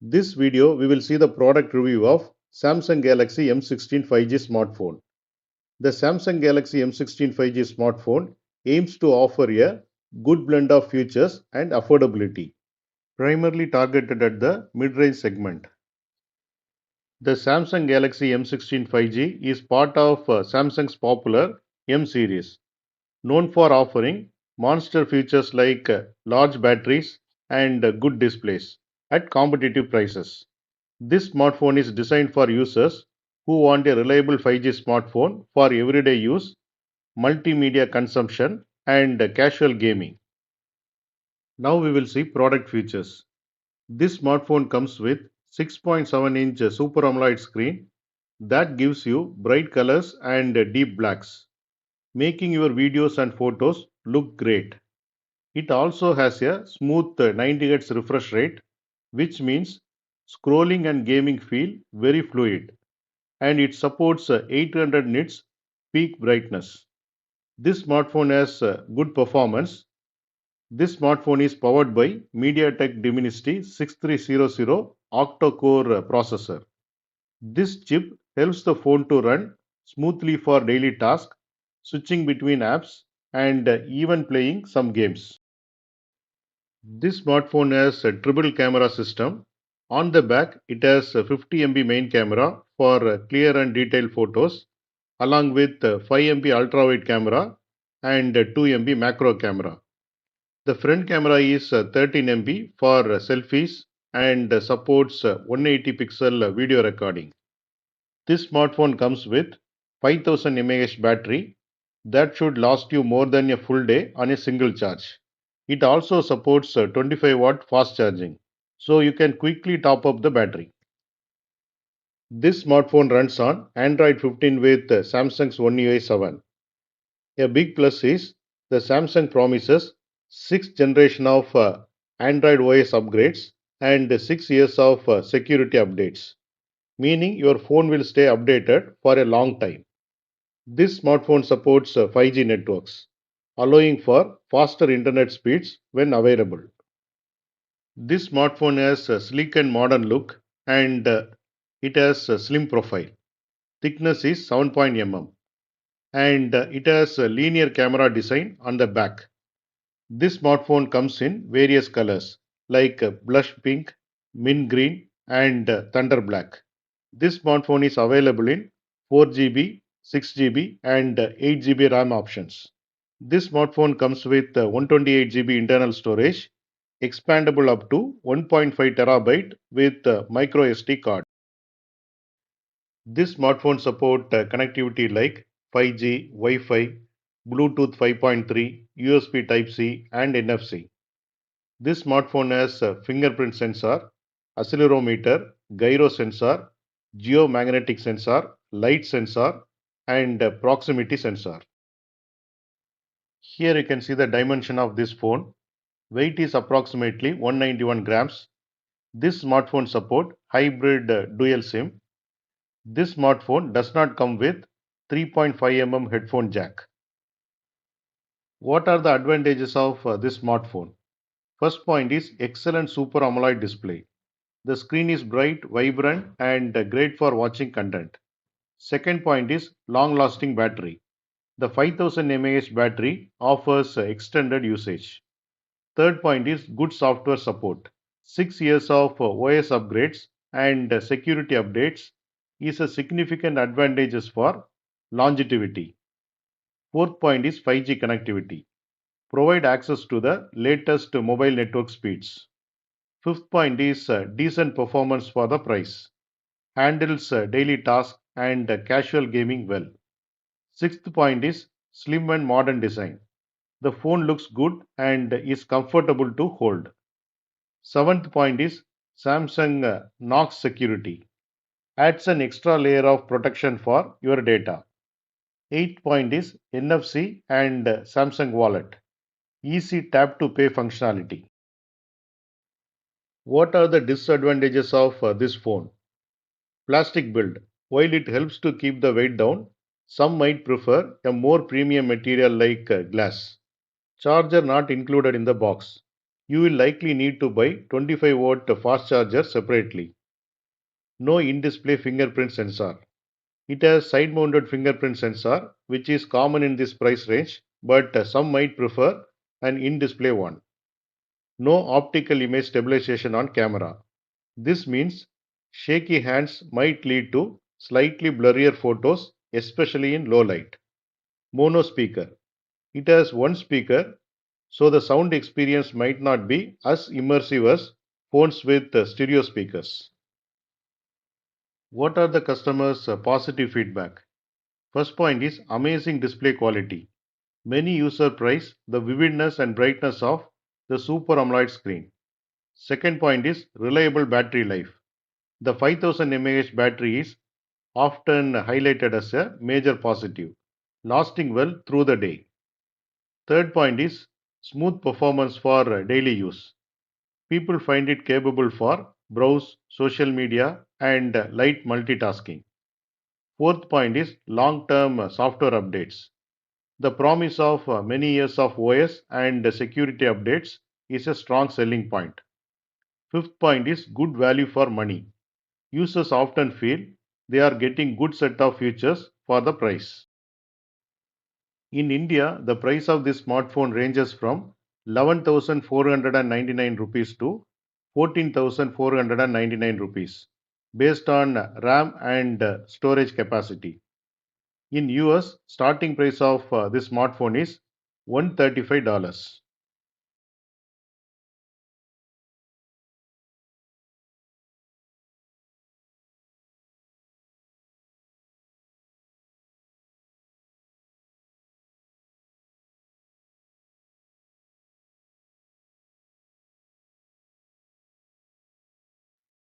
This video we will see the product review of Samsung Galaxy M16 5G smartphone. The Samsung Galaxy M16 5G smartphone aims to offer a good blend of features and affordability, primarily targeted at the mid-range segment. The Samsung Galaxy M16 5G is part of Samsung's popular M series, known for offering monster features like large batteries and good displays at competitive prices. This smartphone is designed for users who want a reliable 5G smartphone for everyday use, multimedia consumption, and casual gaming. Now we will see product features. This smartphone comes with 6.7-inch Super AMOLED screen that gives you bright colors and deep blacks, making your videos and photos look great. It also has a smooth 90 Hz refresh rate, which means scrolling and gaming feel very fluid, and it supports 800 nits peak brightness. This smartphone has good performance. This smartphone is powered by MediaTek Dimensity 6300 octa-core processor. This chip helps the phone to run smoothly for daily tasks, switching between apps, and even playing some games. This smartphone has a triple camera system. On the back, it has a 50 MP main camera for clear and detailed photos, along with 5 MP ultra wide camera and 2 MP macro camera. The front camera is 13 MP for selfies and supports 180 pixel video recording. This smartphone comes with 5000 mAh battery that should last you more than a full day on a single charge. It also supports 25-watt fast charging, so you can quickly top up the battery. This smartphone runs on Android 15 with Samsung's One UI 7. A big plus is the Samsung promises 6th generation of Android OS upgrades and 6 years of security updates, meaning your phone will stay updated for a long time. This smartphone supports 5G networks, allowing for faster internet speeds when available. This smartphone has a sleek and modern look, and it has a slim profile. Thickness is 7 mm and it has a linear camera design on the back. This smartphone comes in various colors like blush pink, mint green, and thunder black. This smartphone is available in 4GB, 6GB, and 8GB RAM options. This smartphone comes with 128GB internal storage, expandable up to 1.5 terabyte with micro SD card. This smartphone support connectivity like 5G, Wi-Fi, Bluetooth 5.3, USB Type-C, and NFC. This smartphone has a fingerprint sensor, accelerometer, gyro sensor, geomagnetic sensor, light sensor, and proximity sensor. Here you can see the dimension of this phone. Weight is approximately 191 grams. This smartphone support hybrid dual SIM. This smartphone does not come with 3.5 mm headphone jack. What are the advantages of this smartphone? First point is excellent Super AMOLED display. The screen is bright, vibrant, and great for watching content. Second point is long lasting battery. The 5000 mAh battery offers extended usage. Third point is good software support. 6 years of OS upgrades and security updates is a significant advantages for longevity. Fourth point is 5G connectivity. Provide access to the latest mobile network speeds. Fifth point is decent performance for the price. Handles daily tasks and casual gaming well. Sixth point is slim and modern design. The phone looks good and is comfortable to hold. Seventh point is Samsung Knox security. Adds an extra layer of protection for your data. Eighth point is NFC and Samsung Wallet. Easy tap to pay functionality. What are the disadvantages of this phone? Plastic build. While it helps to keep the weight down, some might prefer a more premium material like glass. Charger not included in the box. You will likely need to buy 25-watt fast charger separately. No in-display fingerprint sensor. It has side-mounted fingerprint sensor, which is common in this price range, but some might prefer an in-display one. No optical image stabilization on camera. This means shaky hands might lead to slightly blurrier photos, especially in low light. Mono speaker. It has one speaker, so the sound experience might not be as immersive as phones with stereo speakers. What are the customers' positive feedback? First point is amazing display quality. Many users praise the vividness and brightness of the Super AMOLED screen. Second point is reliable battery life. The 5000 mAh battery is often highlighted as a major positive, lasting well through the day. Third point is smooth performance for daily use. People find it capable for browse, social media, and light multitasking. Fourth point is long-term software updates. The promise of many years of OS and security updates is a strong selling point. Fifth point is good value for money. Users often feel they are getting good set of features for the price. In India, the price of this smartphone ranges from 11,499 rupees to 14,499 rupees based on RAM and storage capacity. In US, starting price of this smartphone is $135.